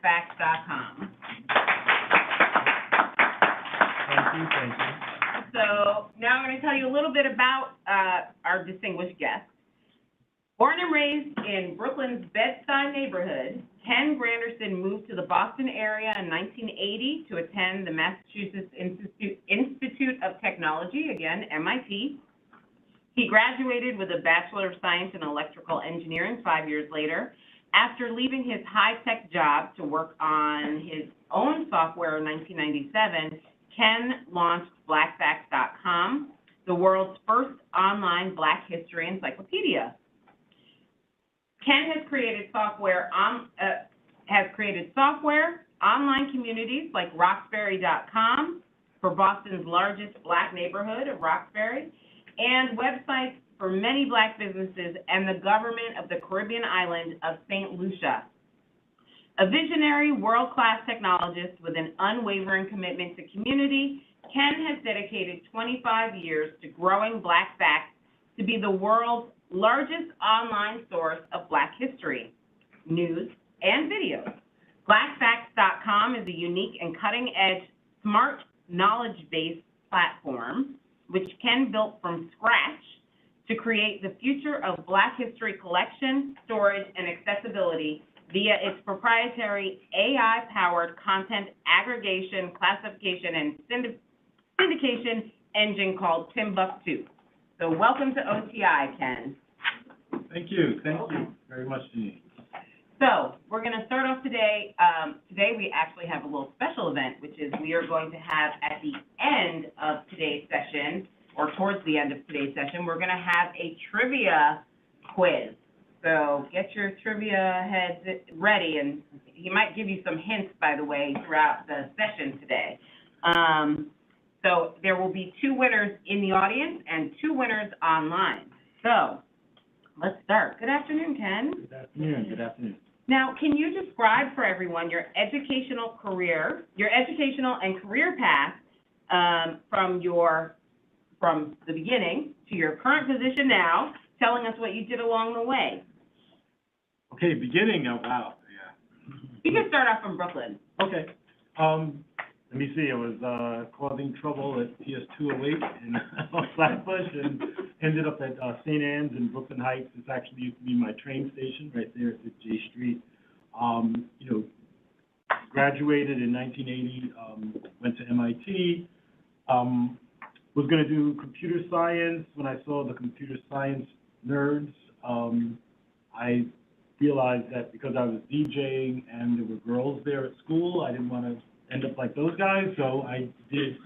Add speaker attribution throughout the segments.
Speaker 1: BlackFacts.com.
Speaker 2: Thank you, thank you.
Speaker 1: So now I'm going to tell you a little bit about our distinguished guest. Born and raised in Brooklyn's Bed-Stuy neighborhood, Ken Granderson moved to the Boston area in 1980 to attend the Massachusetts Institute of Technology, again, MIT. He graduated with a Bachelor of Science in Electrical Engineering 5 years later. After leaving his high-tech job to work on his own software in 1997, Ken launched BlackFacts.com, the world's first online Black history encyclopedia. Ken has created software, online communities like Roxbury.com for Boston's largest Black neighborhood of Roxbury, and websites for many Black businesses and the government of the Caribbean island of St. Lucia. A visionary, world-class technologist with an unwavering commitment to community, Ken has dedicated 25 years to growing BlackFacts to be the world's largest online source of Black history, news, and videos. BlackFacts.com is a unique and cutting-edge smart knowledge-based platform which Ken built from scratch to create the future of Black history collection, storage, and accessibility via its proprietary AI-powered content aggregation, classification, and syndication engine called Timbuktu. So welcome to OTI, Ken.
Speaker 2: Thank you very much, Jeanine.
Speaker 1: So we're going to start off today. Today we actually have a little special event, which is we are going to have at the end of today's session, or towards the end of today's session, we're going to have a trivia quiz. So get your trivia heads ready, and he might give you some hints, by the way, throughout the session today. So there will be 2 winners in the audience and 2 winners online. So let's start. Good afternoon, Ken.
Speaker 2: Good afternoon. Good afternoon.
Speaker 1: Now, can you describe for everyone your educational and career path from the beginning to your current position now, telling us what you did along the way?
Speaker 2: Okay, beginning. Oh, wow. Yeah.
Speaker 1: You can start off from Brooklyn.
Speaker 2: Okay. Let me see. I was causing trouble at PS 208 in Flatbush and ended up at St. Anne's in Brooklyn Heights. This actually used to be my train station right there at J Street. Graduated in 1980, went to MIT, was going to do computer science. When I saw the computer science nerds, I realized that because I was DJing and there were girls there at school, I didn't want to end up like those guys, so I did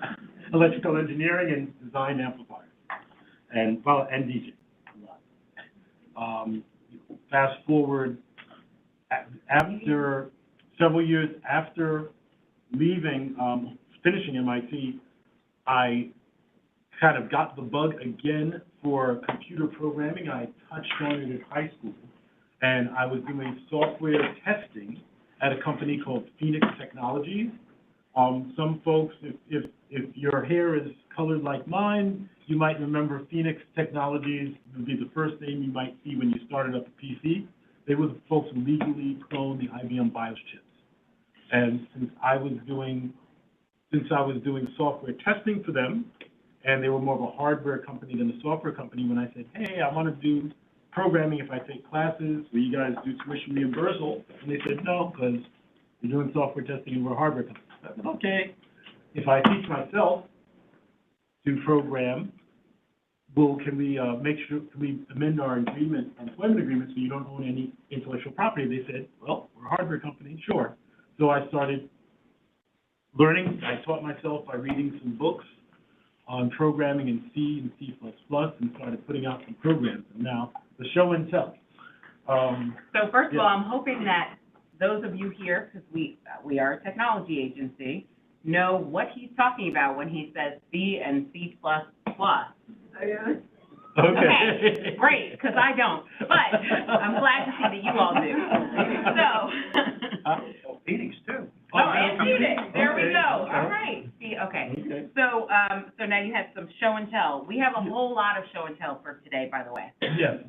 Speaker 2: electrical engineering and design amplifiers, and DJ a lot. Fast forward, after several years after leaving, finishing MIT, I kind of got the bug again for computer programming. I touched on it in high school, and I was doing software testing at a company called Phoenix Technologies. Some folks, if your hair is colored like mine, you might remember Phoenix Technologies would be the first name you might see when you started up a PC. They were the folks who legally cloned the IBM BIOS chips. And since I was doing software testing for them, and they were more of a hardware company than a software company, when I said, hey, I want to do programming if I take classes, will you guys do tuition reimbursal? And they said no, because you're doing software testing and we're a hardware company. I said, okay, if I teach myself to program, can we amend our employment agreement so you don't own any intellectual property? They said, well, we're a hardware company, sure. So I started learning. I taught myself by reading some books on programming in C and C++, and started putting out some programs. And now the show and tell.
Speaker 1: So first of all, I'm hoping that those of you here, because we are a technology agency, know what he's talking about when he says C and C++. Okay, great, because I don't, but I'm glad to see that you all do. So,
Speaker 2: Phoenix too.
Speaker 1: Oh, and Phoenix, there we go. All right. See, okay. So, so now you had some show and tell. We have a whole lot of show and tell for today, by the way.
Speaker 2: Yes.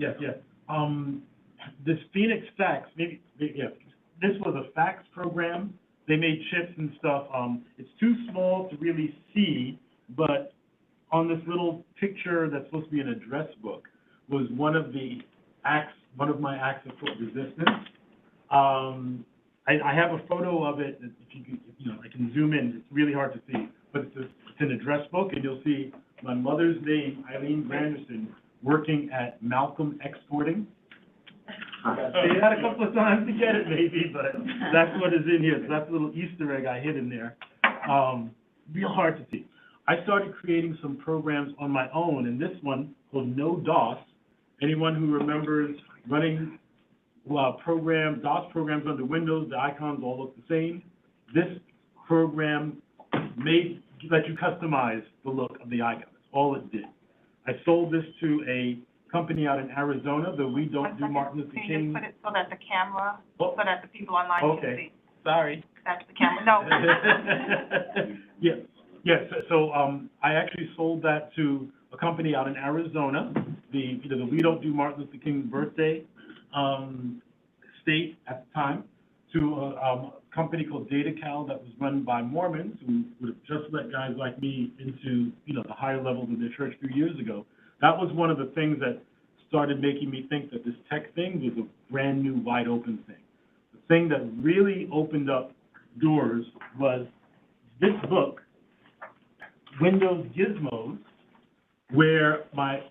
Speaker 2: This Phoenix Facts, maybe. this was a fax program. They made chips and stuff. It's too small to really see, but on this little picture that's supposed to be an address book was one of my acts of resistance. I have a photo of it. If you could, I can zoom in. It's really hard to see, but it's an address book, and you'll see my mother's name, Eileen Granderson, working at Malcolm Exporting. They had a couple of times to get it, maybe, but that's what is in here. So that's a little Easter egg I hid in there. Real hard to see. I started creating some programs on my own, and this one called No DOS. Anyone who remembers running DOS programs under Windows, the icons all look the same. This program let you customize the look of the icons. That's all it did. I sold this to a company out in Arizona, though we don't do Martin Luther King.
Speaker 3: Can you just put it so that the camera, so that the people online can see?
Speaker 2: Sorry.
Speaker 3: That's the camera, no.
Speaker 2: Yes, so I actually sold that to a company out in Arizona, the We Don't Do Martin Luther King's birthday state at the time, to a company called DataCal that was run by Mormons who would have just let guys like me into, the higher levels of their church a few years ago. That was one of the things that started making me think that this tech thing was a brand new, wide open thing. The thing that really opened up doors was this book, Windows Gizmos, where my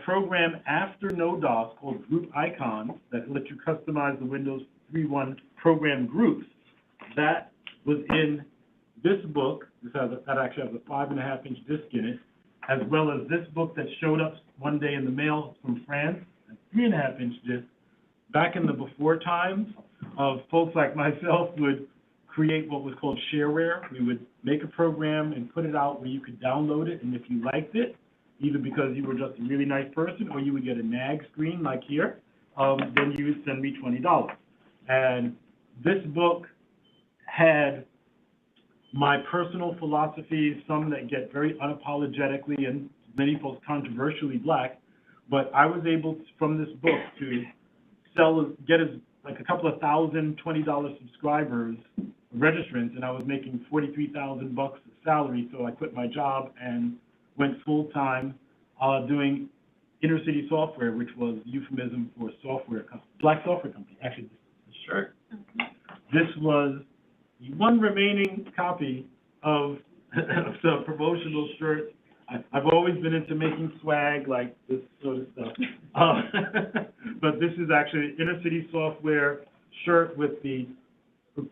Speaker 2: program after No-DOS called Group Icons that let you customize the Windows 3.1 program groups, that was in this book. That actually has a 5.5-inch disc in it, as well as this book that showed up one day in the mail from France, a 3.5-inch disc. Back in the before times, folks like myself would create what was called shareware. We would make a program and put it out where you could download it, and if you liked it, either because you were just a really nice person or you would get a nag screen like here, then you would send me $20. And this book had my personal philosophies, some that get very unapologetically and many folks controversially black, but I was able to, from this book to get like a couple of thousand $20 subscribers, registrants, and I was making $43,000 a salary, so I quit my job and went full-time doing inner city software, which was a euphemism for software company, black software company. Actually, this shirt. This was the one remaining copy of the promotional shirt. I've always been into making swag like this sort of stuff. But this is actually inner city software shirt with the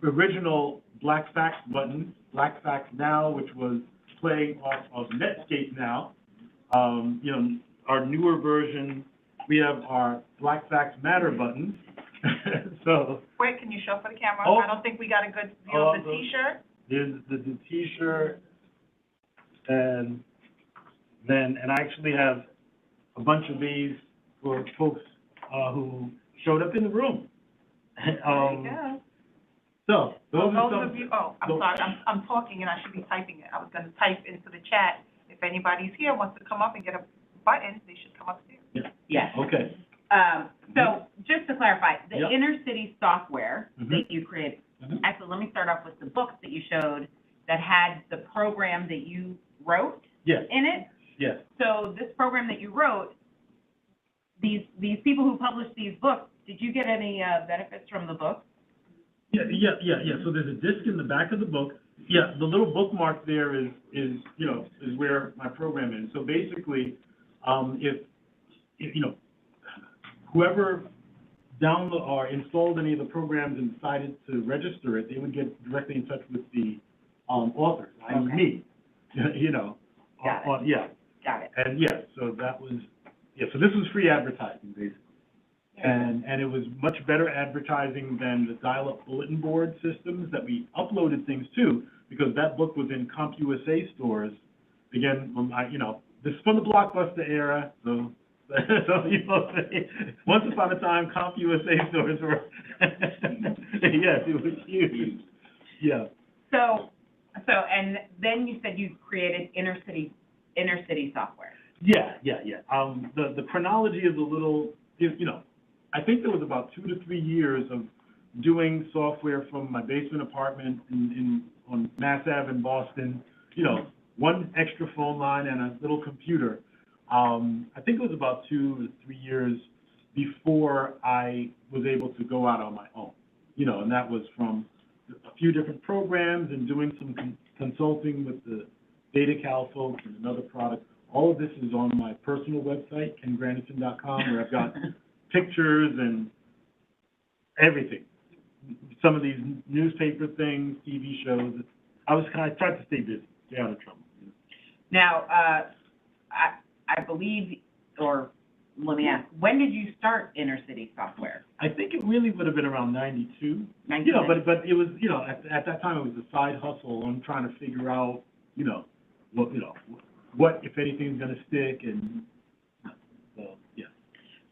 Speaker 2: original BlackFacts button, BlackFacts Now, which was playing off of Netscape Now. Our newer version, we have our BlackFacts Matter buttons. So.
Speaker 3: Wait, can you show for the camera?
Speaker 2: Oh.
Speaker 3: I don't think we got a good view of the T-shirt.
Speaker 2: There's the T-shirt, and I actually have a bunch of these for folks who showed up in the room.
Speaker 3: There you go.
Speaker 2: So those are some.
Speaker 3: Of you, I'm sorry, I'm talking and I should be typing it. I was going to type into the chat. If anybody's here wants to come up and get a button, they should come upstairs.
Speaker 2: Yeah.
Speaker 1: Yes.
Speaker 2: Okay.
Speaker 1: So just to clarify, the
Speaker 2: Yep.
Speaker 1: inner city software
Speaker 2: Mhm.
Speaker 1: that you created,
Speaker 2: Mhm.
Speaker 1: actually, let me start off with the books that you showed that had the program that you wrote
Speaker 2: Yes.
Speaker 1: in it.
Speaker 2: Yes.
Speaker 1: So this program that you wrote, these people who published these books, did you get any benefits from the book?
Speaker 2: Yeah. So there's a disc in the back of the book. Yeah, the little bookmark there is where my program is. So basically, if whoever downloaded or installed any of the programs and decided to register it, they would get directly in touch with the authors, i.e.
Speaker 1: Okay.
Speaker 2: me.
Speaker 1: Got it.
Speaker 2: Yeah.
Speaker 1: Got it.
Speaker 2: And so that was so this was free advertising basically. And it was much better advertising than the dial-up bulletin board systems that we uploaded things to, because that book was in CompUSA stores. Again, this is from the Blockbuster era, so once upon a time, CompUSA stores were, yes, it was huge. Yeah.
Speaker 1: So, and then you said you created inner city software.
Speaker 2: Yeah. The chronology is a little, I think there was about 2 to 3 years of doing software from my basement apartment on Mass Ave in Boston, you know, one extra phone line and a little computer. I think it was about 2 to 3 years before I was able to go out on my own, you know, and that was from a few different programs and doing some consulting with the DataCal folks and another product. All of this is on my personal website, Granderson.com, where I've got pictures and everything. Some of these newspaper things, TV shows. I tried to stay busy, stay out of trouble.
Speaker 1: Now, I believe, or let me ask, when did you start Inner City Software?
Speaker 2: I think it really would have been around 92.
Speaker 1: 92?
Speaker 2: You know, but it was, you know, at that time it was a side hustle. I'm trying to figure out, you know, what if anything's going to stick, and so, yeah.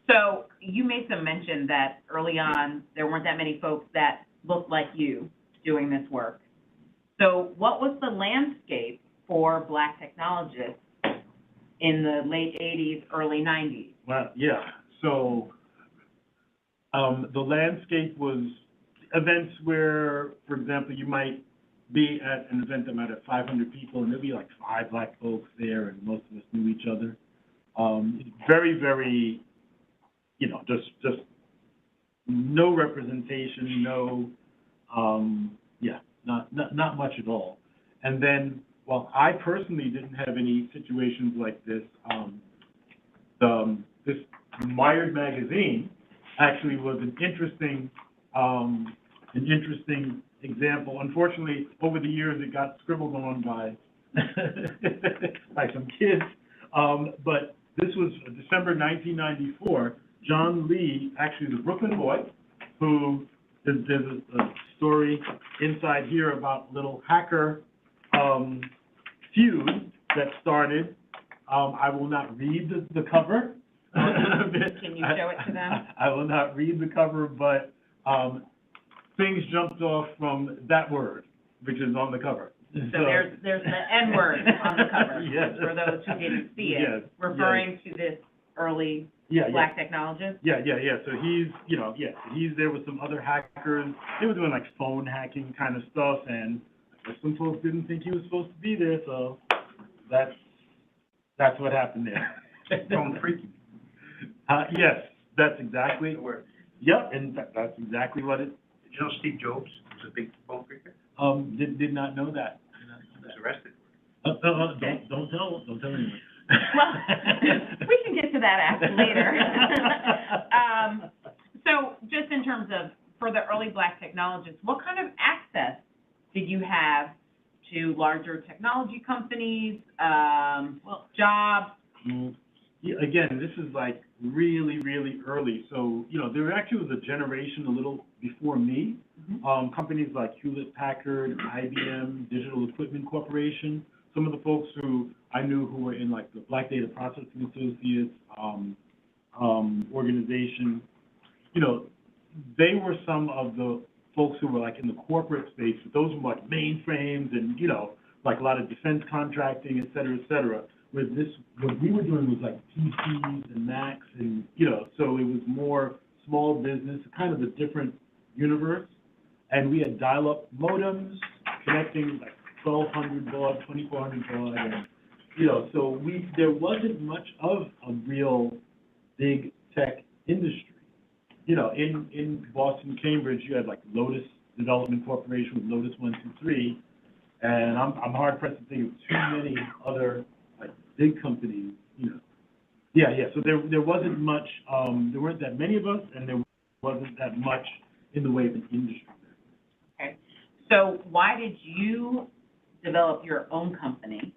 Speaker 1: So you made some mention that early on there weren't that many folks that looked like you doing this work. So what was the landscape for Black technologists in the late 80s, early 90s?
Speaker 2: Well, yeah. So the landscape was events where, for example, you might be at an event that might have 500 people, and there'd be like 5 Black folks there, and most of us knew each other. Very, very, you know, just no representation, no, not much at all. And then, well, I personally didn't have any situations like this. This Wired magazine actually was an interesting example. Unfortunately, over the years, it got scribbled on by by some kids. But this was December 1994. John Lee, actually the Brooklyn boy, who there's a story inside here about little hacker feud that started. I will not read the cover.
Speaker 1: Can you show it to them?
Speaker 2: I will not read the cover, but things jumped off from that word, which is on the cover.
Speaker 1: So there's the N word on the cover.
Speaker 2: Yes.
Speaker 1: For those who didn't see it,
Speaker 2: yes,
Speaker 1: referring to this early Black technologist.
Speaker 2: Yeah. So he's there with some other hackers. They were doing like phone hacking kind of stuff, and I guess some folks didn't think he was supposed to be there, so that's what happened there.
Speaker 4: Phone freaking.
Speaker 2: Yes, that's exactly.
Speaker 4: The word.
Speaker 2: Yep, and that's exactly what it.
Speaker 4: Did you know Steve Jobs was a big phone freaker?
Speaker 2: Did not know that.
Speaker 4: He was arrested.
Speaker 2: Don't tell anyone.
Speaker 1: Well, we can get to that after later. So just in terms of, for the early Black technologists, what kind of access did you have to larger technology companies, jobs?
Speaker 2: Yeah, again, this is like really, really early. So, you know, there actually was a generation a little before me.
Speaker 1: Mm-hmm.
Speaker 2: Companies like Hewlett-Packard, IBM, Digital Equipment Corporation, some of the folks who I knew who were in like the Black Data Processing Associates organization, you know, they were some of the folks who were like in the corporate space, but those were like mainframes and, you know, like a lot of defense contracting, et cetera, et cetera. What we were doing was like PCs and Macs and, you know, so it was more small business, kind of a different universe. And we had dial-up modems connecting like 1,200 baud, 2,400 baud, and, you know, so there wasn't much of a real big tech industry. You know, in Boston, Cambridge, you had like Lotus Development Corporation with Lotus 123, and I'm hard pressed to think of too many other like big companies. You know, yeah. So there wasn't much. There weren't that many of us, and there wasn't that much in the way of an industry.
Speaker 1: Okay. So why did you develop your own company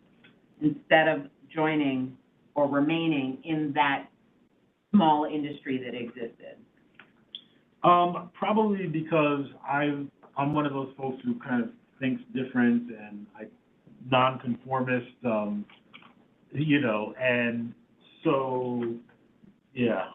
Speaker 1: instead of joining or remaining in that small industry that existed?
Speaker 2: Probably because I'm one of those folks who kind of thinks different and nonconformist, you know, and so, yeah.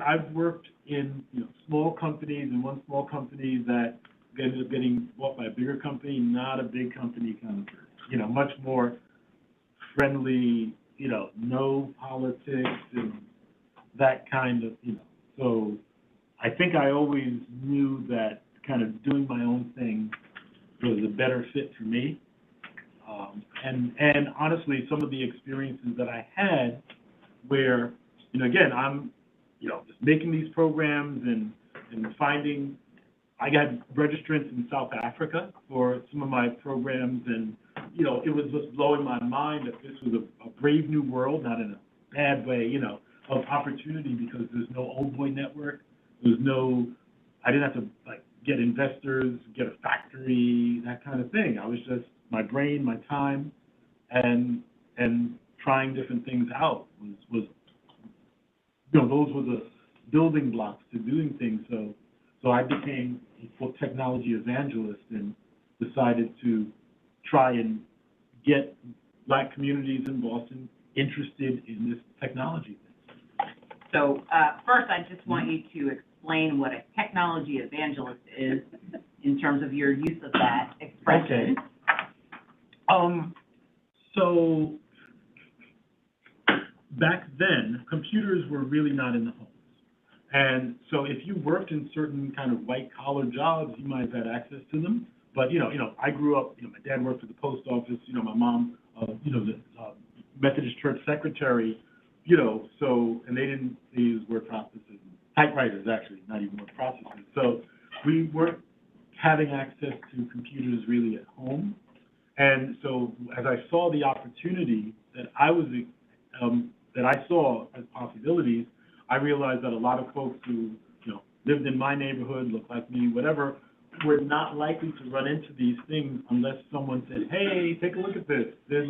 Speaker 2: I've worked in, you know, small companies, and one small company that ended up getting bought by a bigger company, not a big company kind of, you know, much more friendly, you know, no politics and that kind of, so I think I always knew that kind of doing my own thing was a better fit for me. And honestly, some of the experiences that I had where, again, I'm, just making these programs and finding, I got registrants in South Africa for some of my programs, and, it was just blowing my mind that this was a brave new world, not in a bad way, of opportunity, because there's no old boy network. There's no, I didn't have to, get investors, get a factory, that kind of thing. I was just, my brain, my time, and trying different things out was those were the building blocks to doing things. So I became a technology evangelist and decided to try and get Black communities in Boston interested in this technology thing.
Speaker 1: So, first, I just want you to explain what a technology evangelist is in terms of your use of that expression.
Speaker 2: Okay. So back then, computers were really not in the homes. And so if you worked in certain kind of white-collar jobs, you might have had access to them. But, I grew up, my dad worked for the post office, my mom, the Methodist church secretary, so, and they use word processors, typewriters, actually, not even word processors. So we weren't having access to computers really at home. And so as I saw the opportunity that I saw as possibilities, I realized that a lot of folks who, lived in my neighborhood, looked like me, whatever, were not likely to run into these things unless someone said, hey, take a look at this. There's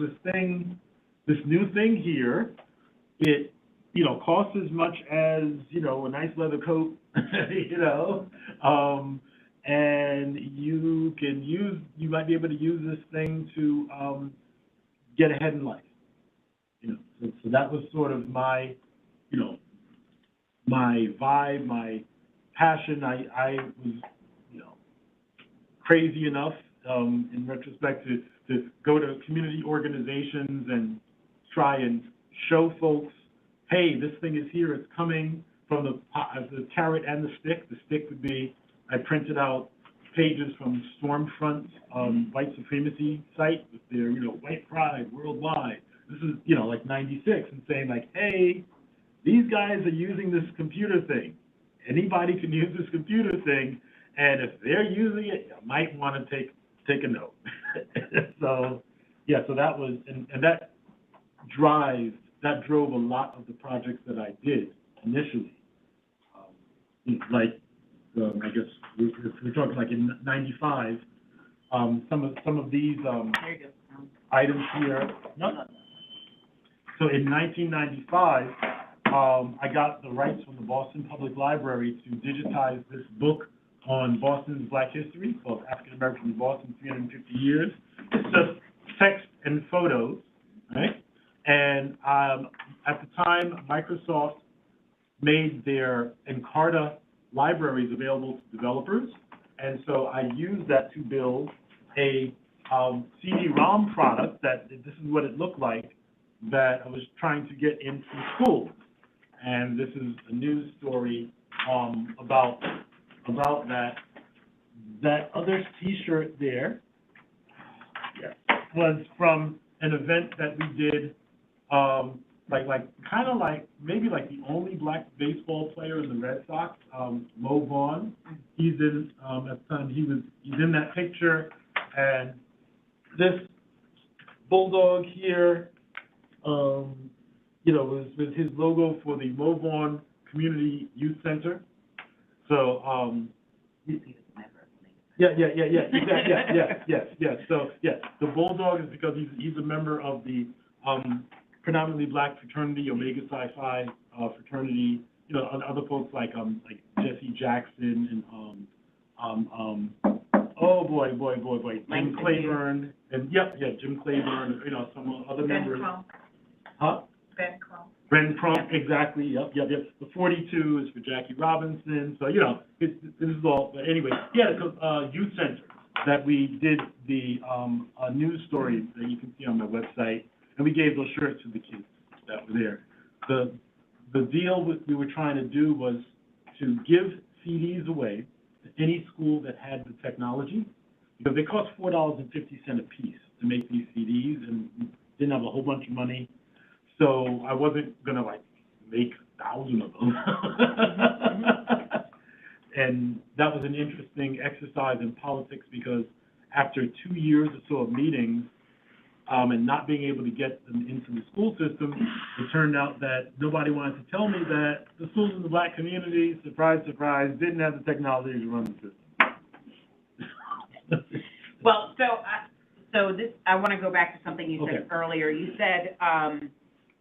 Speaker 2: this new thing here. It, costs as much as, a nice leather coat, and you might be able to use this thing to get ahead in life. So that was sort of my, my vibe, my passion. I was, crazy enough, in retrospect, to go to community organizations and try and show folks, hey, this thing is here, it's coming, from the carrot and the stick. The stick would be, I printed out pages from Stormfront's white supremacy site with their, white pride worldwide. This is, like 96, and saying like, hey, these guys are using this computer thing. Anybody can use this computer thing, and if they're using it, you might want to take a note. So, yeah, so that was, and that drove a lot of the projects that I did initially. I guess we're talking like in '95. Some of these items here. No. So in 1995, I got the rights from the Boston Public Library to digitize this book on Boston's Black history called African American in Boston, 350 Years. It's just text and photos, right? And at the time, Microsoft made their Encarta libraries available to developers, and so I used that to build a CD-ROM product that this is what it looked like that I was trying to get into schools. And this is a news story about that. That other T-shirt there was from an event that we did, maybe the only Black baseball player in the Red Sox, Mo Vaughn. He's in at the time he's in that picture, and this bulldog here, was his logo for the Mo Vaughn Community Youth Center. So, yes. So, the bulldog is because he's a member of the predominantly Black fraternity, Omega Psi Phi fraternity. Other folks like Jesse Jackson and oh boy, Jim Claiborne, and Jim Claiborne. Some other members. Ben Crump, exactly. Yep. The 42 is for Jackie Robinson. So this is all. But anyway, youth center that we did the news story that you can see on my website, and we gave those shirts to the kids that were there. the deal we were trying to do was to give CDs away to any school that had the technology, because they cost $4.50 a piece to make these CDs, and didn't have a whole bunch of money, so I wasn't gonna like make 1,000 of them. And that was an interesting exercise in politics, because after 2 years or so of meetings, and not being able to get them into the school system, it turned out that nobody wanted to tell me that the schools in the black community, surprise, surprise, didn't have the technology to run the system.
Speaker 1: Well, so this, I want to go back to something you said earlier. You said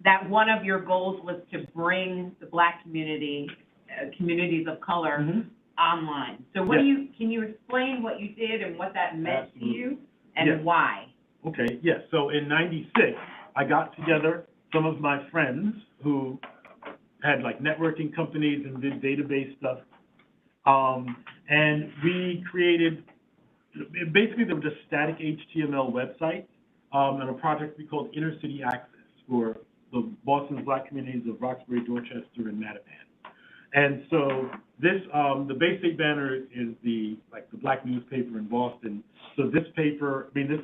Speaker 1: that one of your goals was to bring the black community, communities of color, online. So what can you explain what you did and what that meant to you and why?
Speaker 2: Okay, yes. So in '96, I got together some of my friends who had like networking companies and did database stuff. And we created, basically there was a static HTML website and a project we called Inner City Access for the Boston's black communities of Roxbury, Dorchester, and Mattapan. And so this, the Bay State Banner is the black newspaper in Boston. So this paper, this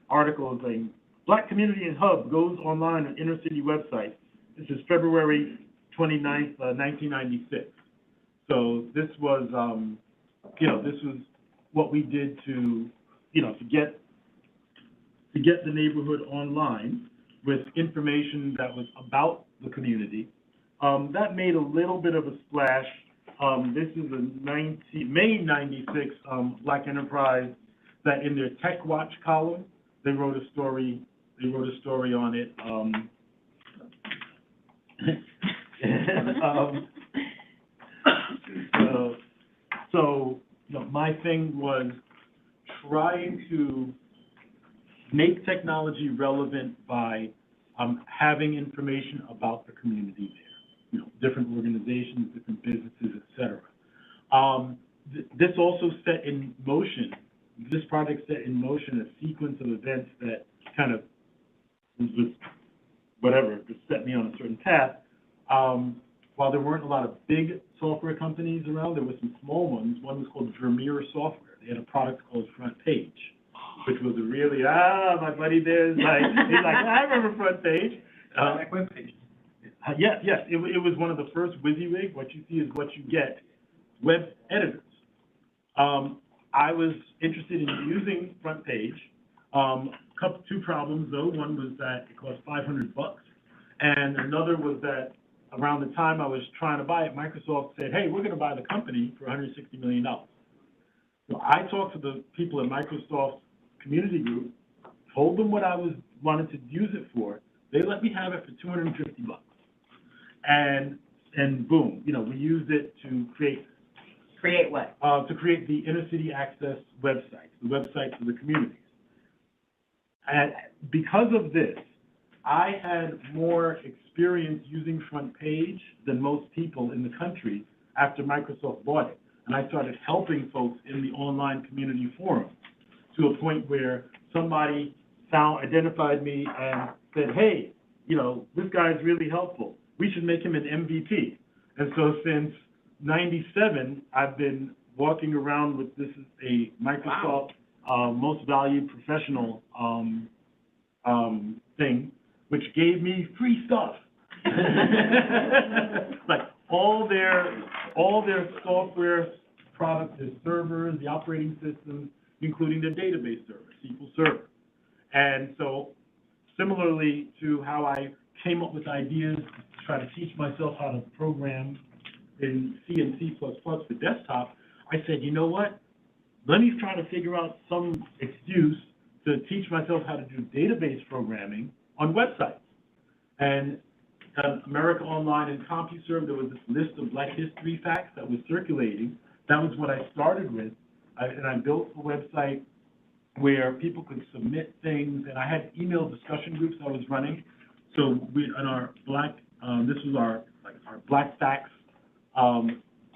Speaker 2: article is saying, Black Community and Hub goes online on Inner City website. This is February 29th, 1996. So this was, this was what we did to get the neighborhood online with information that was about the community. That made a little bit of a splash. This is a May '96 Black Enterprise that in their Tech Watch column, they wrote a story on it. So my thing was trying to make technology relevant by having information about the community there, different organizations, different businesses, et cetera. This also set in motion, this project set in motion a sequence of events that kind of just set me on a certain path. While there weren't a lot of big software companies around, there were some small ones. One was called Vermeer Software. They had a product called Front Page, which was a really, my buddy there is like, he's like, I remember Front Page.
Speaker 4: Like web pages.
Speaker 2: Yes, it was one of the first WYSIWYG. What you see is what you get. Web editors. I was interested in using Front Page. Two problems though. One was that it cost $500, and another was that around the time I was trying to buy it, Microsoft said, "Hey, we're going to buy the company for $160 million." So I talked to the people at Microsoft's community group, told them what I wanted to use it for. They let me have it for $250. And boom, we used it to create
Speaker 1: what?
Speaker 2: To create the Inner City Access website, the website for the communities. And because of this, I had more experience using Front Page than most people in the country after Microsoft bought it. And I started helping folks in the online community forums to a point where somebody identified me and said, hey, this guy's really helpful. We should make him an MVP. And so since '97, I've been walking around with this is a Microsoft Most Valued Professional thing, which gave me free stuff. Like all their software products, their servers, the operating systems, including their database server, SQL Server. And so similarly to how I came up with ideas to try to teach myself how to program in C and C++ for desktop, I said, you know what? Let me try to figure out some excuse to teach myself how to do database programming on websites. And America Online and CompuServe, there was this list of Black history facts that was circulating. That was what I started with. And I built a website where people could submit things, and I had email discussion groups I was running. So in our this was our BlackFacts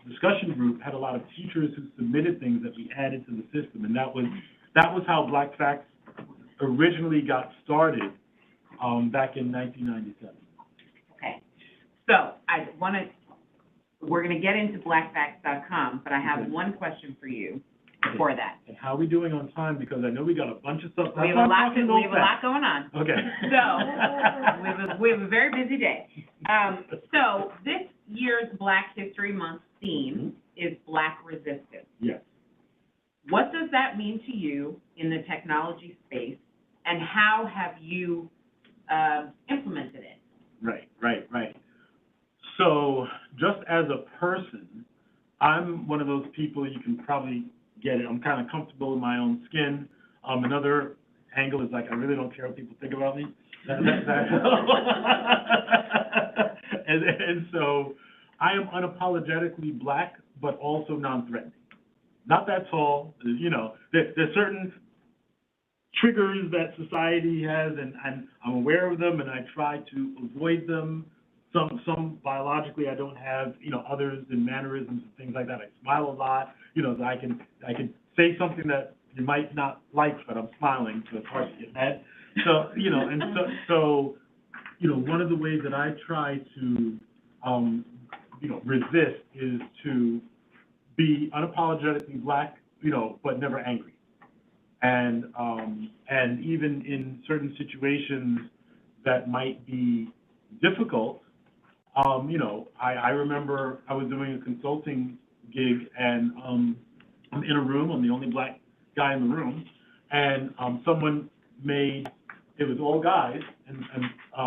Speaker 2: discussion group had a lot of teachers who submitted things that we added to the system, and that was how BlackFacts originally got started back in 1997.
Speaker 1: Okay, So we're gonna get into BlackFacts.com, but I have one question for you before that.
Speaker 2: And how are we doing on time? Because I know we got a bunch of stuff.
Speaker 1: We have a lot going on.
Speaker 2: Okay.
Speaker 1: So, we have a very busy day. So this year's Black History Month theme is Black Resistance.
Speaker 2: Yes.
Speaker 1: What does that mean to you in the technology space, and how have you implemented it?
Speaker 2: Right. So just as a person, I'm one of those people, you can probably get it, I'm kind of comfortable in my own skin. Another angle is like, I really don't care what people think about me. And so I am unapologetically Black, but also non-threatening. Not that tall, you know, there's certain triggers that society has, and I'm aware of them, and I try to avoid them. Some biologically I don't have, you know, others in mannerisms and things like that. I smile a lot, you know, I can say something that you might not like, but I'm smiling, so it's hard to get mad. So, you know, and so, you know, one of the ways that I try to, you know, resist is to be unapologetically Black, you know, but never angry. And even in certain situations that might be difficult, you know, I remember I was doing a consulting gig, and I'm in a room, I'm the only Black guy in the room, and someone made, it was all guys, and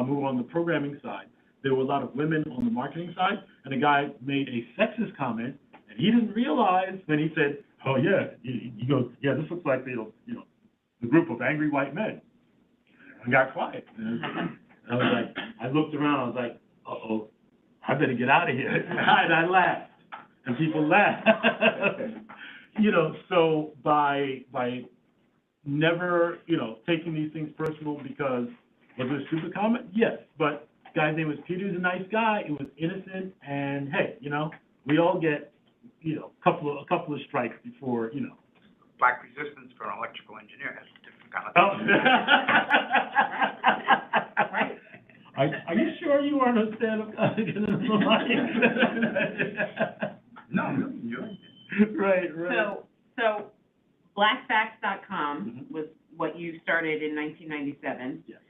Speaker 2: who were on the programming side. There were a lot of women on the marketing side, and a guy made a sexist comment, and he didn't realize, when he said, oh yeah, he goes, yeah, this looks like the, you know, the group of angry white men. And got quiet. And I was like, I looked around, I was like, uh-oh, I better get out of here. And I laughed, and people laughed. You know, so by never, you know, taking these things personal, because was it a stupid comment? Yes, but the guy's name was Peter, he's a nice guy, it was innocent, and hey, you know, we all get, you know, a couple of strikes before, you know.
Speaker 4: Black resistance for an electrical engineer has a different kind of.
Speaker 2: Are you sure you aren't a stand-up comic in the
Speaker 4: No, I'm really enjoying it.
Speaker 2: Right.
Speaker 1: So BlackFacts.com was what you started in 1997.
Speaker 2: Yes.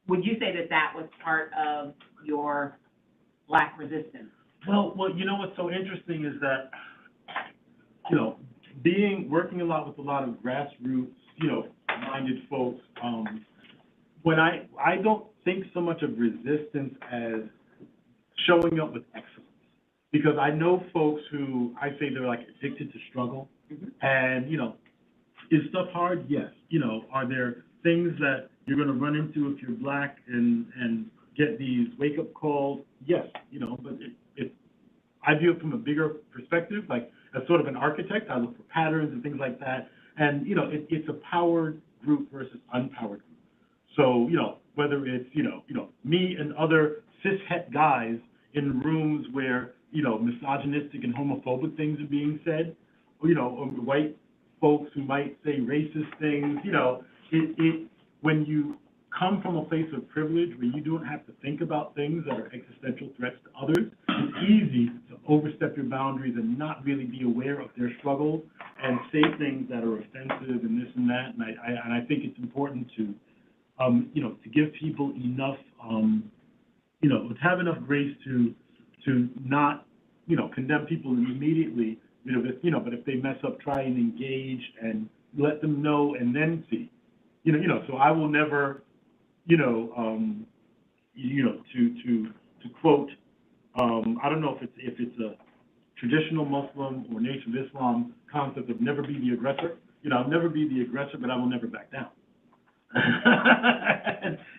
Speaker 1: Would you say that was part of your Black resistance?
Speaker 2: Well, you know what's so interesting is that, you know, working a lot with a lot of grassroots, you know, minded folks, when I don't think so much of resistance as showing up with excellence, because I know folks who I say they're like addicted to struggle, and, you know, is stuff hard? Yes. You know, are there things that you're going to run into if you're Black and get these wake-up calls? Yes, you know, but I view it from a bigger perspective, like as sort of an architect. I look for patterns and things like that. And, you know, it's a powered group versus unpowered group. So, you know, whether it's, you know, me and other cis-het guys in rooms where, you know, misogynistic and homophobic things are being said, or, you know, or white folks who might say racist things, you know, when you come from a place of privilege where you don't have to think about things that are existential threats to others, it's easy to overstep your boundaries and not really be aware of their struggles and say things that are offensive and this and that. And I think it's important to, you know, to give people enough, you know, to have enough grace to not, you know, condemn people immediately, you know, but if they mess up, try and engage and let them know and then see. You know, so I will never, you know, to quote, I don't know if it's a traditional Muslim or Nation of Islam concept of never be the aggressor. You know, I'll never be the aggressor, but I will never back down.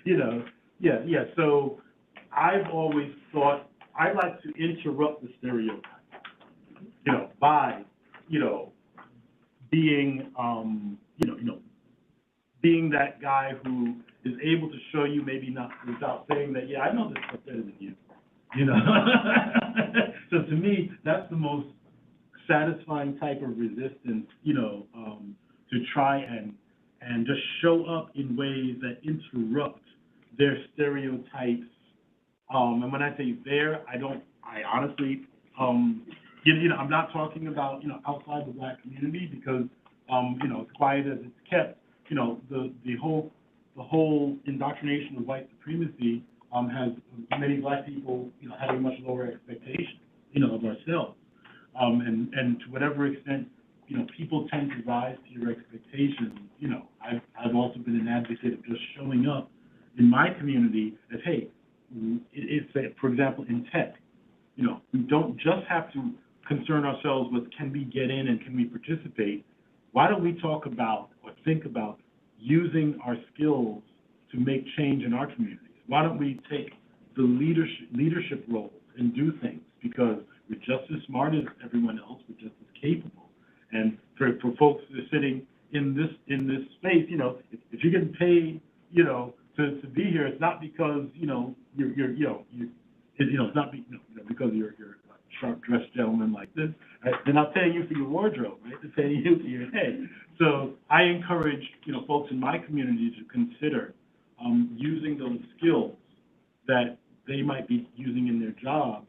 Speaker 2: You know, yeah. So I've always thought I like to interrupt the stereotype, you know, by, you know, being, being that guy who is able to show you, maybe not without saying that, yeah, I know this stuff better than you, you know. So to me, that's the most satisfying type of resistance, you know, to try and just show up in ways that interrupt their stereotypes And when I say there, I honestly, I'm not talking about, outside the Black community because, as quiet as it's kept, the whole indoctrination of white supremacy, has many Black people, having much lower expectations, of ourselves. And to whatever extent, people tend to rise to your expectations. I've also been an advocate of just showing up in my community as, hey, for example, in tech, we don't just have to concern ourselves with can we get in and can we participate. Why don't we talk about or think about using our skills to make change in our communities? Why don't we take the leadership roles and do things? Because we're just as smart as everyone else, we're just as capable. And for folks that are sitting in this space, if you're getting paid, to be here, it's not because it's not because you're a sharp-dressed gentleman like this. Right? They're not paying you for your wardrobe, right? They're paying you for your head. So I encourage folks in my community to consider using those skills that they might be using in their job,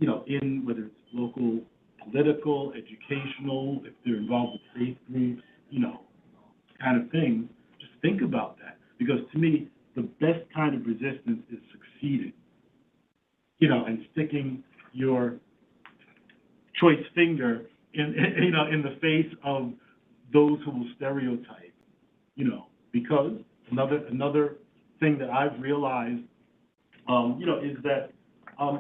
Speaker 2: in whether it's local, political, educational, if they're involved with faith groups, kind of things. Just think about that, because to me, the best kind of resistance is succeeding, and sticking your choice finger in the face of those who will stereotype, because another thing that I've realized, is that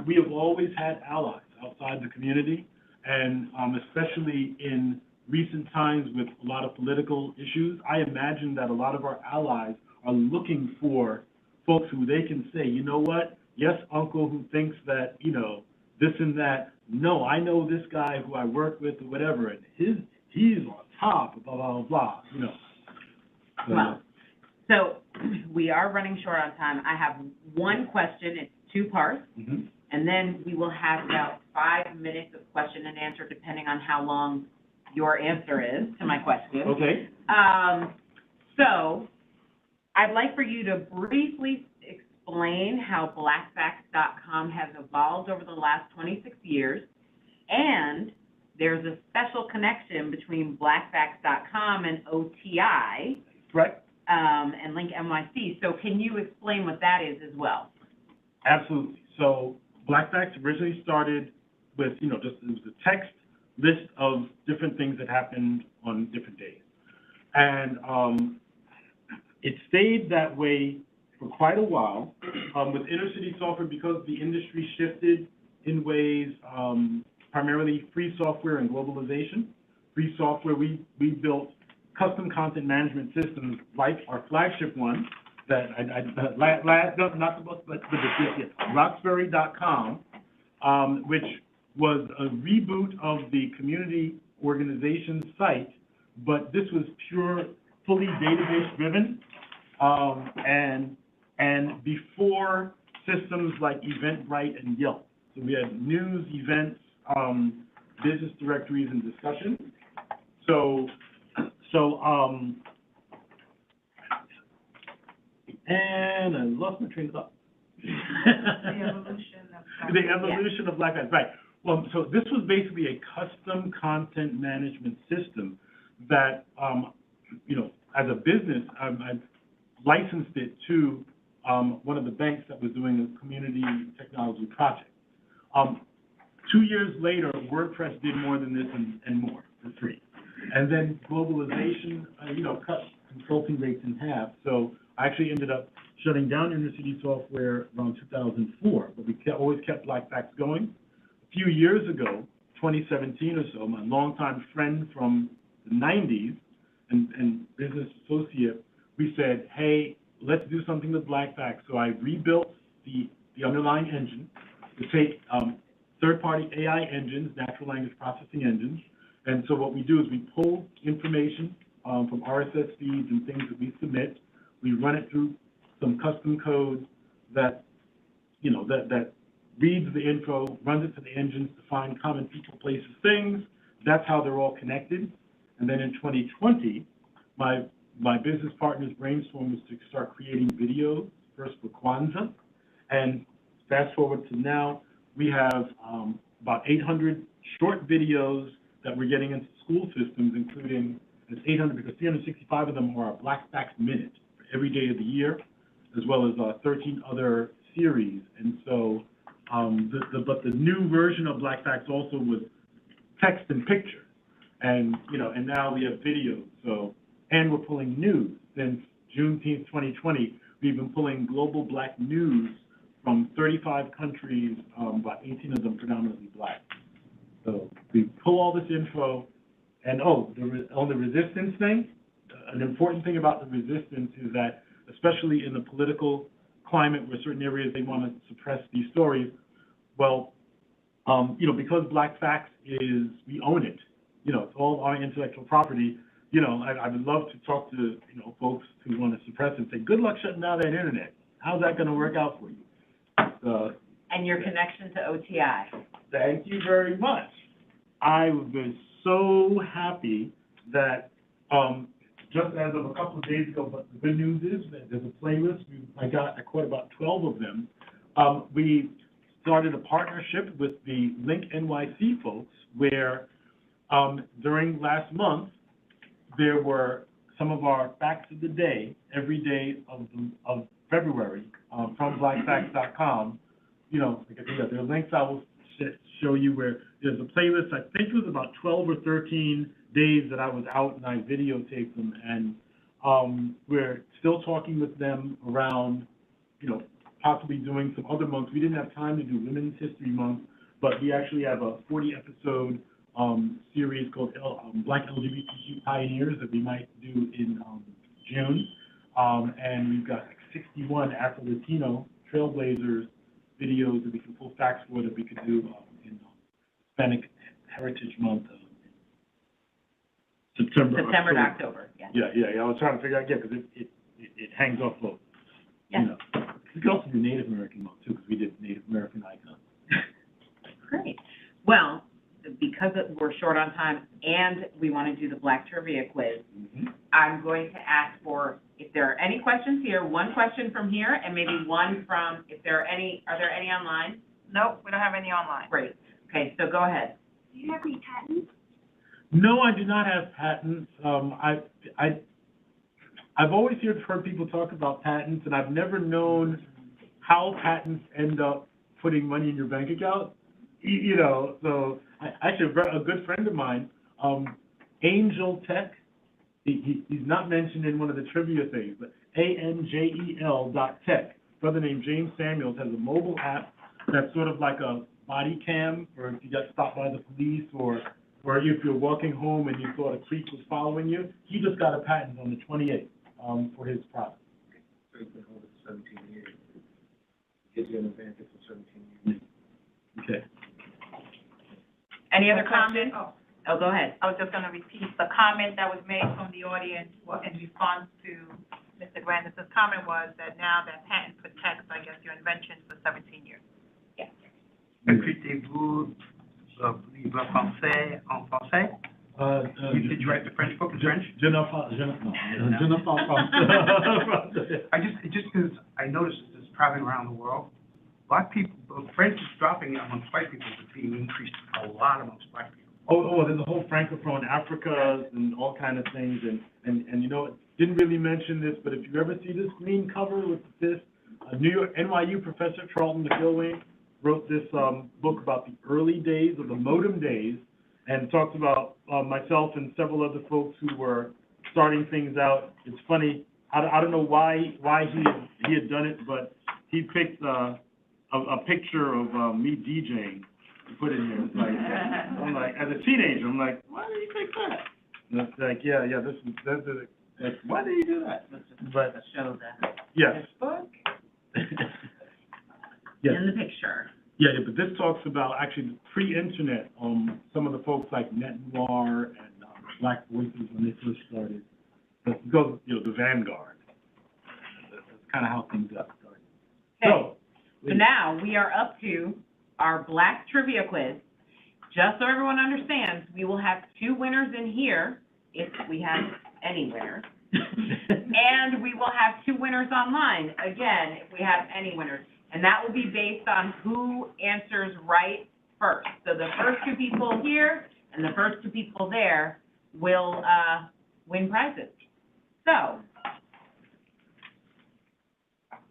Speaker 2: we have always had allies outside the community, and especially in recent times with a lot of political issues, I imagine that a lot of our allies are looking for folks who they can say, you know what, yes, uncle who thinks that, this and that, no, I know this guy who I work with or whatever, and he's on top, blah, blah, blah,
Speaker 1: Well, so we are running short on time. I have one question, it's two parts, and then we will have about 5 minutes of question and answer, depending on how long your answer is to my question.
Speaker 2: Okay.
Speaker 1: So I'd like for you to briefly explain how BlackFacts.com has evolved over the last 26 years, and there's a special connection between BlackFacts.com and OTI.
Speaker 2: Right.
Speaker 1: And Link NYC. So can you explain what that is as well?
Speaker 2: Absolutely. So BlackFacts originally started with, it was a text list of different things that happened on different days. And it stayed that way for quite a while. With inner city software, because the industry shifted in ways, primarily free software and globalization. Free software, we built custom content management systems like our flagship one that Roxbury.com, which was a reboot of the community organization site, but this was pure, fully database driven, and before systems like Eventbrite and Yelp. So we had news, events, business directories, and discussion. And I lost my train of thought. The evolution of BlackFacts, right. Well, so this was basically a custom content management system that, as a business, I licensed it to one of the banks that was doing a community technology project. 2 years later, WordPress did more than this and more for free. And then globalization, cut consulting rates in half. So I actually ended up shutting down Inner City Software around 2004, but we always kept BlackFacts going. A few years ago, 2017 or so, my longtime friend from the 90s and business associate, we said, hey, let's do something with BlackFacts. So I rebuilt the underlying engine to take third-party AI engines, natural language processing engines. And so what we do is we pull information from RSS feeds and things that we submit. We run it through some custom code that, that reads the info, runs it to the engines to find common people, places, things. That's how they're all connected. And then in 2020, my business partner's brainstorm was to start creating videos, first for Kwanzaa, and fast forward to now, we have about 800 short videos that we're getting into school systems, including, it's 800 because 365 of them are a BlackFacts minute for every day of the year, as well as 13 other series. And so, but the new version of BlackFacts also was text and picture, and and now we have videos. So, and we're pulling news since Juneteenth 2020. We've been pulling global Black news from 35 countries, about 18 of them predominantly Black. So we pull all this info, and on the resistance thing, an important thing about the resistance is that, especially in the political climate where certain areas they want to suppress these stories, well, because BlackFacts is, we own it, it's all our intellectual property, I would love to talk to, folks who want to suppress it and say, good luck shutting down that internet. How's that going to work out for you?
Speaker 1: And your connection to OTI.
Speaker 2: Thank you very much. I was so happy that just as of a couple of days ago, but the good news is that there's a playlist. I caught about 12 of them. We started a partnership with the Link NYC folks where during last month, there were some of our facts of the day, every day of February, from BlackFacts.com. There are links I will show you where there's a playlist. I think it was about 12 or 13 days that I was out and I videotaped them, and we're still talking with them around, possibly doing some other months. We didn't have time to do Women's History Month, but we actually have a 40-episode series called Black LGBTQ Pioneers that we might do in June, and we've got 61 Afro-Latino Trailblazers videos that we can pull facts for that we could do in Hispanic Heritage Month, September
Speaker 1: to October. Yeah.
Speaker 2: Yeah. I was trying to figure out, because it hangs off both.
Speaker 1: Yeah.
Speaker 2: We could also do Native American Month too, because we did Native American icons.
Speaker 1: Great. Well, because we're short on time and we want to do the Black Trivia Quiz, I'm going to ask for, if there are any questions here, one question from here and maybe one from, are there any online?
Speaker 3: Nope, we don't have any online.
Speaker 1: Great. Okay, so go ahead.
Speaker 5: Do you have any patents?
Speaker 2: No, I do not have patents. I've always heard people talk about patents, and I've never known how patents end up putting money in your bank account. So actually, a good friend of mine, Angel Tech, he's not mentioned in one of the trivia things, but ANJEL.tech. Brother named James Samuels has a mobile app that's sort of like a body cam, or if you got stopped by the police, or if you're walking home and you thought a creep was following you. He just got a patent on the 28th for his product.
Speaker 6: So you can hold it for 17 years. Gives you an advantage for 17 years.
Speaker 2: Okay.
Speaker 1: Any other comments? Oh, go ahead.
Speaker 3: I was just going to repeat the comment that was made from the audience in response to Mr. Granderson's comment was that now that patent protects, I guess, your invention for 17 years.
Speaker 1: Yes.
Speaker 4: Écoutez-vous livre français en français? Did you write the French book in French?
Speaker 2: Je ne parle pas.
Speaker 4: Just because I noticed this is traveling around the world, Black people, French is dropping amongst white people, but being increased a lot amongst Black people.
Speaker 2: Oh, there's a whole Francophone Africa and all kind of things, and didn't really mention this, but if you ever see this green cover with this, NYU professor Charlton McIlwain wrote this book about the early days of the modem days, and talks about myself and several other folks who were starting things out. It's funny, I don't know why he had done it, but he picked a picture of me DJing to put in here. It's like, I'm like, as a teenager, I'm like, why did he pick that? And it's like, like, why did he do that? But
Speaker 1: Show that.
Speaker 2: yes.
Speaker 1: This book
Speaker 2: Yes.
Speaker 1: in the picture.
Speaker 2: Yeah, but this talks about actually the pre-internet, some of the folks like Net Noir and Black Voices when they first started. It goes, the vanguard. That's kind of how things got started.
Speaker 1: Okay. So now we are up to our Black Trivia Quiz. Just so everyone understands, we will have 2 winners in here, if we have any winners. And we will have 2 winners online, again, if we have any winners. And that will be based on who answers right first. So the first two people here and the first two people there will, win prizes. So,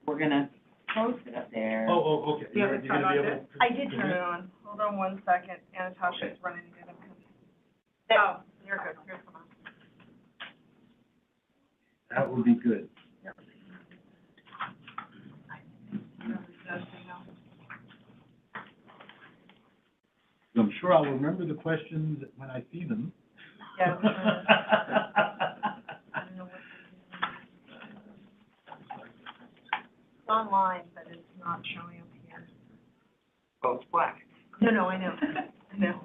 Speaker 1: we're gonna post it up there.
Speaker 2: Oh, okay.
Speaker 3: You
Speaker 2: You're
Speaker 3: haven't
Speaker 2: gonna
Speaker 3: turned
Speaker 2: be
Speaker 3: on
Speaker 2: able
Speaker 3: it?
Speaker 2: to-
Speaker 5: I did turn it on. Hold on one second. Anatasha's running to get him.
Speaker 3: Oh, you're good, here's come on.
Speaker 2: That would be good. I'm sure I'll remember the questions when I see them.
Speaker 5: Yeah. I don't know what it's online, but it's not showing up here.
Speaker 4: Well, it's black.
Speaker 5: No, I know. I know.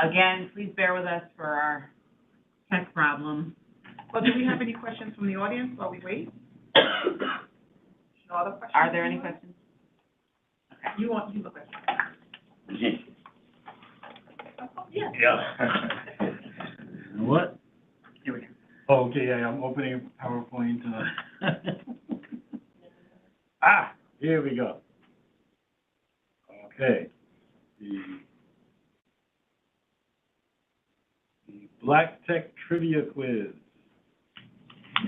Speaker 1: Again, please bear with us for our tech problem.
Speaker 3: Well, do we have any questions from the audience while we wait? No other questions?
Speaker 1: Are there any questions?
Speaker 3: You have a question? Yeah.
Speaker 2: Yeah. What?
Speaker 4: Here we go.
Speaker 2: Oh, okay, yeah, I'm opening a PowerPoint. Here we go. Okay. The Black Tech Trivia Quiz.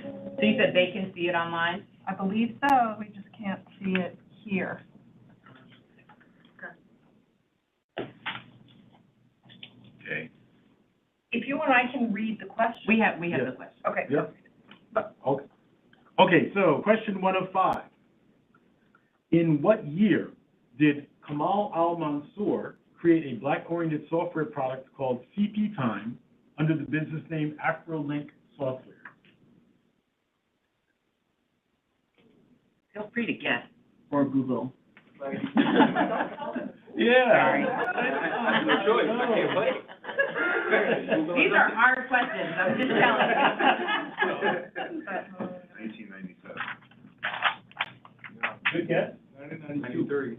Speaker 1: So you said they can see it online?
Speaker 5: I believe so. We just can't see it here.
Speaker 2: Okay.
Speaker 5: If you want, I can read the question.
Speaker 1: We have
Speaker 2: Yeah.
Speaker 1: the question.
Speaker 5: Okay.
Speaker 2: Yep. Okay. Okay, so question 1 of 5. In what year did Kamal Al-Mansour create a black-oriented software product called CP Time under the business name AfroLink Software?
Speaker 1: Feel free to guess or Google.
Speaker 2: Yeah.
Speaker 1: Sorry.
Speaker 6: No choice, I can't wait.
Speaker 1: These are hard questions, I'm just telling you.
Speaker 6: 1997.
Speaker 2: Good guess.
Speaker 6: 93.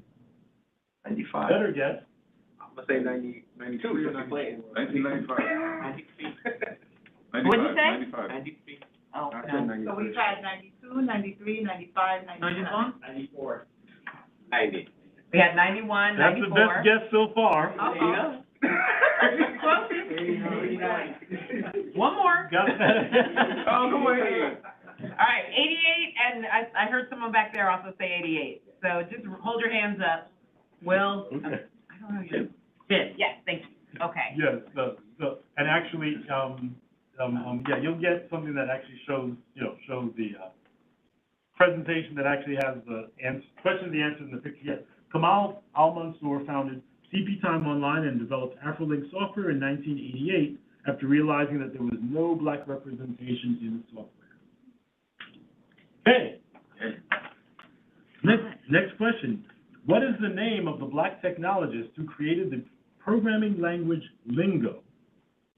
Speaker 4: 95.
Speaker 2: Better guess.
Speaker 6: I'm gonna say 93 or 94. 1995.
Speaker 1: What'd you say?
Speaker 6: 95.
Speaker 1: Oh,
Speaker 6: I
Speaker 1: no.
Speaker 6: said 93.
Speaker 3: So we've had 92, 93, 95, 97.
Speaker 6: 94.
Speaker 2: 90.
Speaker 1: We had 91,
Speaker 2: That's the
Speaker 1: 94.
Speaker 2: best guess so far.
Speaker 3: Uh-oh.
Speaker 1: One more.
Speaker 2: Got that?
Speaker 6: Oh, go ahead.
Speaker 1: All right, 88, and I heard someone back there also say 88. So just hold your hands up. Will,
Speaker 2: Okay.
Speaker 1: I don't know you. Yes, thank you. Okay.
Speaker 2: Yes, and actually, yeah, you'll get something that actually shows the, presentation that actually has the questions, the answers, and the picture. Yes. Kamal Al-Mansour founded CP Time Online and developed AfroLink software in 1988 after realizing that there was no black representation in the software. Okay. Next question. What is the name of the black technologist who created the programming language Lingo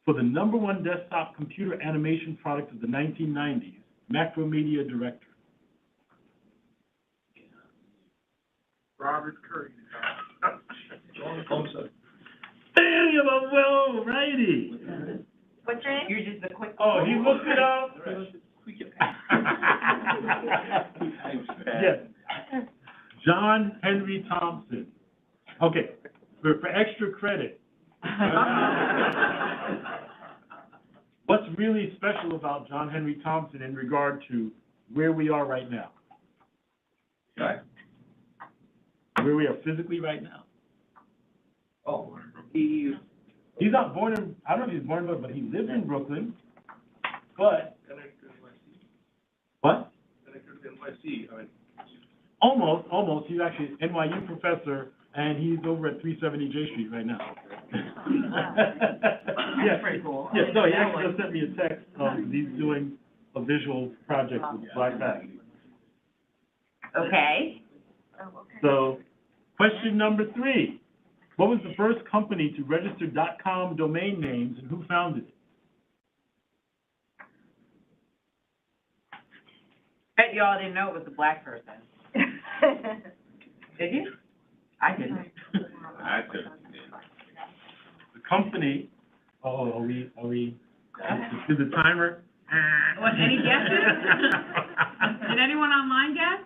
Speaker 2: for the #1 desktop computer animation product of the 1990s, Macromedia Director?
Speaker 4: Robert Curry.
Speaker 2: Damn, well, righty.
Speaker 5: What's your name?
Speaker 1: You're just a quick.
Speaker 2: Oh, he looked it up. Yes. John Henry Thompson. Okay, for extra credit. What's really special about John Henry Thompson in regard to where we are right now?
Speaker 6: Okay.
Speaker 2: Where we are physically right now?
Speaker 6: Oh, he's
Speaker 2: He's not born in, I don't know if he's born in Brooklyn, but he lives in Brooklyn, but, what?
Speaker 6: NYC, I mean.
Speaker 2: Almost, he's actually an NYU professor, and he's over at 370 J Street right now.
Speaker 1: That's pretty cool.
Speaker 2: Yes, no, he actually just sent me a text, he's doing a visual project with BlackFacts.
Speaker 1: Okay.
Speaker 5: Oh, okay.
Speaker 2: So, question number 3. What was the first company to register .com domain names, and who founded it?
Speaker 1: Bet y'all didn't know it was a black person. Did you? I didn't.
Speaker 6: I couldn't.
Speaker 2: The company, are we, is the timer?
Speaker 1: What, any guesses? Did anyone online guess?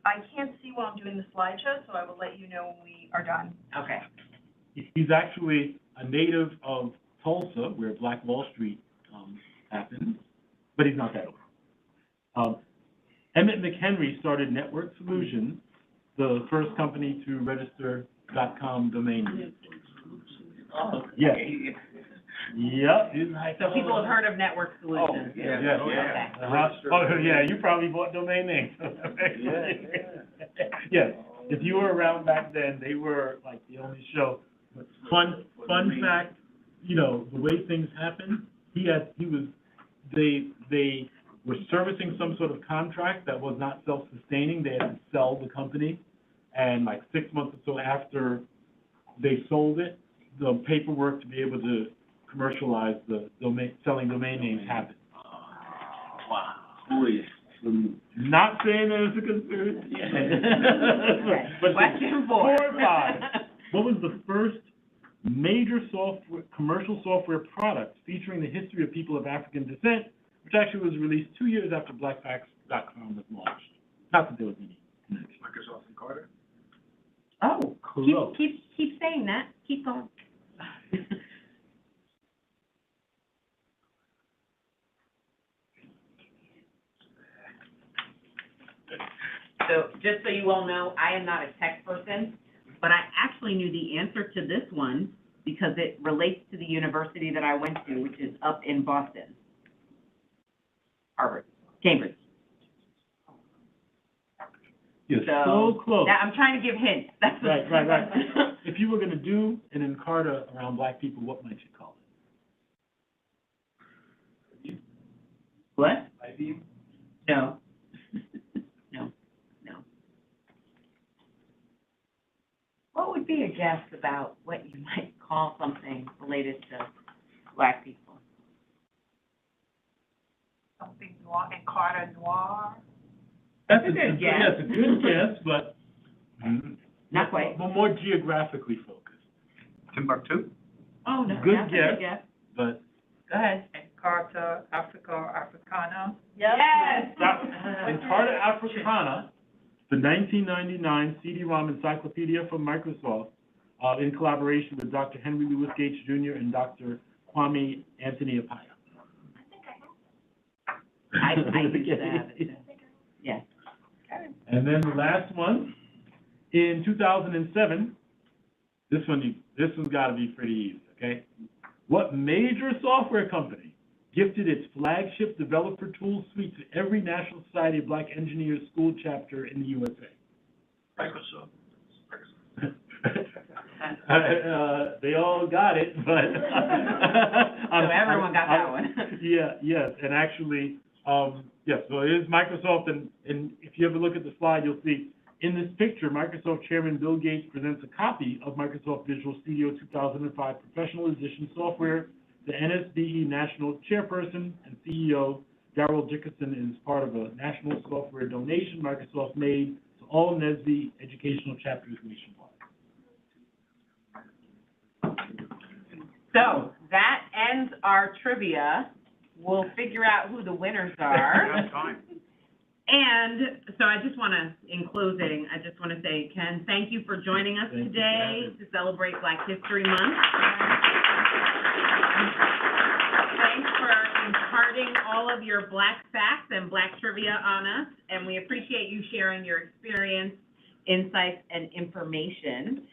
Speaker 5: I can't see while I'm doing the slideshow, so I will let you know when we are done.
Speaker 1: Okay.
Speaker 2: He's actually a native of Tulsa, where Black Wall Street happened, but he's not that old. Emmett McHenry started Network Solutions, the first company to register .com domain name.
Speaker 6: Oh,
Speaker 2: Yes.
Speaker 6: okay.
Speaker 2: Yep. He's like,
Speaker 1: So people have heard of Network Solutions?
Speaker 6: Oh, yeah.
Speaker 2: Yes.
Speaker 6: Oh, yeah.
Speaker 2: Oh, yeah, you probably bought domain names.
Speaker 6: Yeah.
Speaker 2: Yes, if you were around back then, they were like the only show. But fun fact, you know, the way things happen, they were servicing some sort of contract that was not self-sustaining. They had to sell the company, and like 6 months or so after they sold it, the paperwork to be able to commercialize the selling domain names happened.
Speaker 6: Wow. Boy,
Speaker 2: Not saying that it's a conspiracy. But
Speaker 1: Question 4.
Speaker 2: 4 or 5. What was the first major commercial software product featuring the history of people of African descent, which actually was released 2 years after BlackFacts.com was launched? Not that there was any connection.
Speaker 6: Microsoft and Carter?
Speaker 1: Oh,
Speaker 2: Close.
Speaker 1: keep saying that. Keep going. So, just so you all know, I am not a tech person, but I actually knew the answer to this one because it relates to the university that I went to, which is up in Boston. Harvard, Cambridge.
Speaker 2: You're so close.
Speaker 1: Now, I'm trying to give hints. That's
Speaker 2: Right. If you were going to do an Encarta around Black people, what might you call it?
Speaker 1: What?
Speaker 6: IBM?
Speaker 1: No. No. What would be a guess about what you might call something related to Black people?
Speaker 3: Something noir, and Carter noir.
Speaker 2: That's
Speaker 1: a good guess.
Speaker 2: Yes, a good guess, but
Speaker 1: Not quite.
Speaker 2: more geographically focused.
Speaker 4: Timbuktu?
Speaker 1: Oh, no,
Speaker 2: Good
Speaker 1: that's a good
Speaker 2: guess.
Speaker 1: guess.
Speaker 2: But
Speaker 1: Go ahead.
Speaker 3: And Carter, Africa, Africana.
Speaker 1: Yes.
Speaker 2: Encarta Africana, the 1999 CD-ROM encyclopedia from Microsoft, in collaboration with Dr. Henry Louis Gates Jr. and Dr. Kwame Anthony Appiah.
Speaker 1: I used to have it. Yes.
Speaker 2: And then the last one, in 2007, this one's got to be pretty easy, okay? What major software company gifted its flagship developer tool suite to every National Society of Black Engineers school chapter in the USA?
Speaker 6: Microsoft.
Speaker 2: They all got it, but
Speaker 1: So everyone got that one.
Speaker 2: Yes, and actually, yes, so it is Microsoft, and if you ever look at the slide, you'll see in this picture, Microsoft Chairman Bill Gates presents a copy of Microsoft Visual Studio 2005 Professional Edition software. The NSBE National Chairperson and CEO, Darrell Dickerson, is part of a national software donation Microsoft made to all NSBE educational chapters nationwide.
Speaker 1: So that ends our trivia. We'll figure out who the winners are.
Speaker 4: That's fine.
Speaker 1: And so I just want to, in closing, I just want to say, Ken, thank you for joining us
Speaker 2: Thank you for
Speaker 1: today
Speaker 2: having me.
Speaker 1: to celebrate Black History Month. Thanks for imparting all of your Black facts and Black trivia on us, and we appreciate you sharing your experience, insights, and information.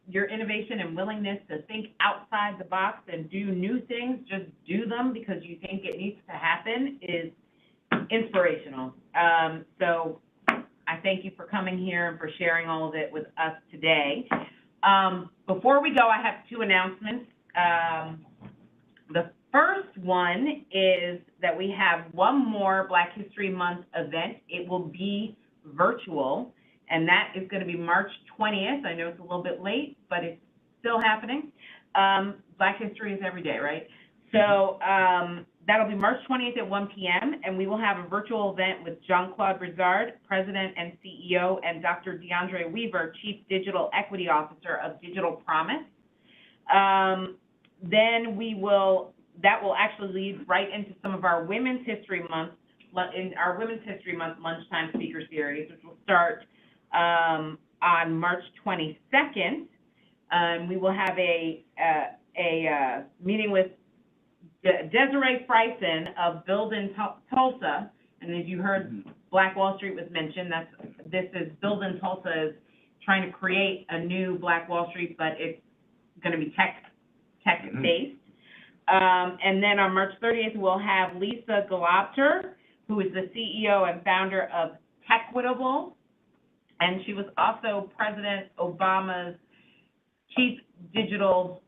Speaker 1: Your innovation and willingness to think outside the box and do new things, just do them because you think it needs to happen, is inspirational. So I thank you for coming here and for sharing all of it with us today. Before we go, I have 2 announcements. The first one is that we have one more Black History Month event. It will be virtual, and that is going to be March 20th. I know it's a little bit late, but it's still happening. Black history is every day, right? So that'll be March 20th at 1 p.m., and we will have a virtual event with Jean-Claude Brizard, President and CEO, and Dr. DeAndre Weaver, Chief Digital Equity Officer of Digital Promise. Then that will actually lead right into some of our Women's History Month, lunchtime speaker series, which will start on March 22nd. We will have a meeting with Desiree Freisen of Build in Tulsa, and as you heard, Black Wall Street was mentioned. Build in Tulsa is trying to create a new Black Wall Street, but it's going to be tech-based. And then on March 30th, we'll have Lisa Galopter, who is the CEO and founder of Techquitable, and she was also President Obama's Chief Digital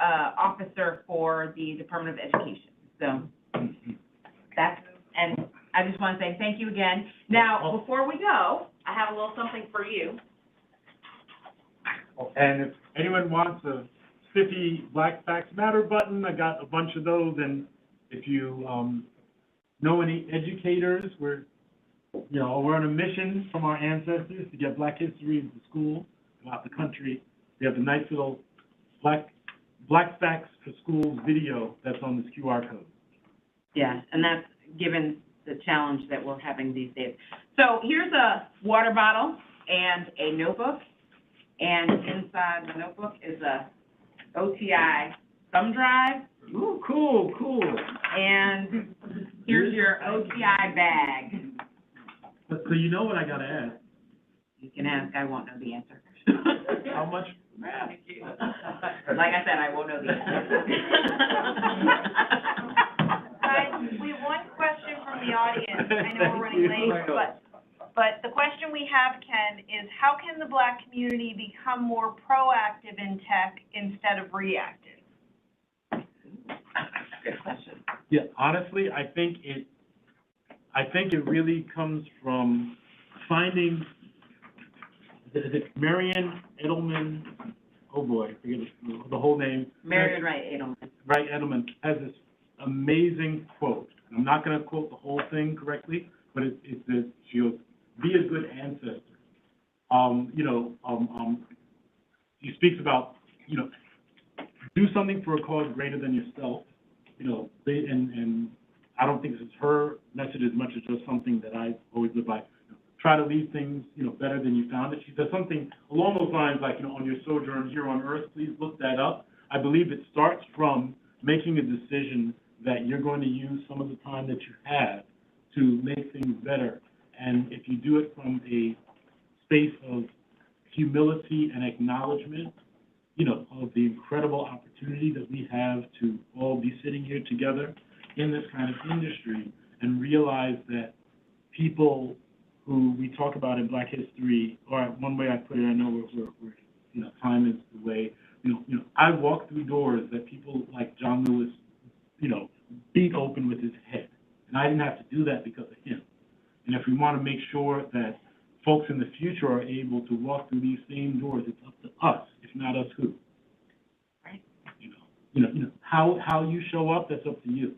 Speaker 1: Officer for the Department of Education. So and I just want to say thank you again. Now, before we go, I have a little something for you.
Speaker 2: And if anyone wants a spiffy BlackFacts Matter button, I got a bunch of those. And if you know any educators, we're on a mission from our ancestors to get Black history into schools throughout the country. We have a nice little BlackFacts for Schools video that's on this QR code.
Speaker 1: Yeah, and that's given the challenge that we're having these days. So here's a water bottle and a notebook, and inside the notebook is a OTI thumb drive.
Speaker 2: Ooh, cool.
Speaker 1: And here's your OTI bag.
Speaker 2: So you know what I got to ask?
Speaker 1: You can ask, I won't know the answer.
Speaker 2: How much?
Speaker 1: Like I said, I won't know the answer.
Speaker 5: Guys, we have one question from the audience. I know we're running late, but the question we have, Ken, is how can the Black community become more proactive in tech instead of reactive?
Speaker 1: Good question.
Speaker 2: Yeah, honestly, I think it really comes from finding Marian Edelman. Oh boy, I forget the whole name.
Speaker 1: Marian Wright Edelman.
Speaker 2: Wright Edelman has this amazing quote. I'm not going to quote the whole thing correctly, but it says, she goes, "Be a good ancestor." He speaks about, do something for a cause greater than yourself. And I don't think this is her message as much as just something that I always live by. Try to leave things, better than you found it. She says something along those lines, like, on your sojourn here on Earth, please look that up. I believe it starts from making a decision that you're going to use some of the time that you have to make things better. And if you do it from a space of humility and acknowledgement, of the incredible opportunity that we have to all be sitting here together in this kind of industry, and realize that people who we talk about in Black history, or one way I put it, I know we're time is the way, I walk through doors that people like John Lewis, beat open with his head. And I didn't have to do that because of him. And if we want to make sure that folks in the future are able to walk through these same doors, it's up to us. If not us, who?
Speaker 1: Right.
Speaker 2: How you show up, that's up to you.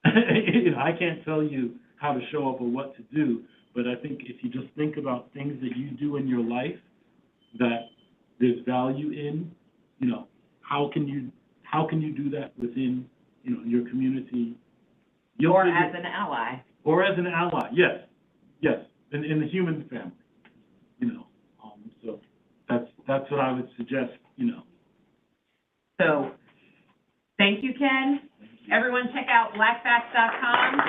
Speaker 2: I can't tell you how to show up or what to do, but I think if you just think about things that you do in your life that there's value in, how can you do that within, your community?
Speaker 1: Or as an ally.
Speaker 2: Or as an ally, yes, in the human family, so that's what I would suggest,
Speaker 1: So, thank you, Ken. Everyone check out BlackFacts.com.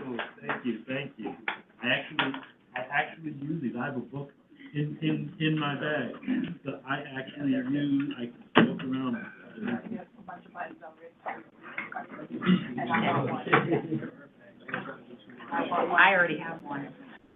Speaker 2: Cool. Thank you. I actually use these. I have a book in my bag that I actually use. I can look around.
Speaker 1: I already have one.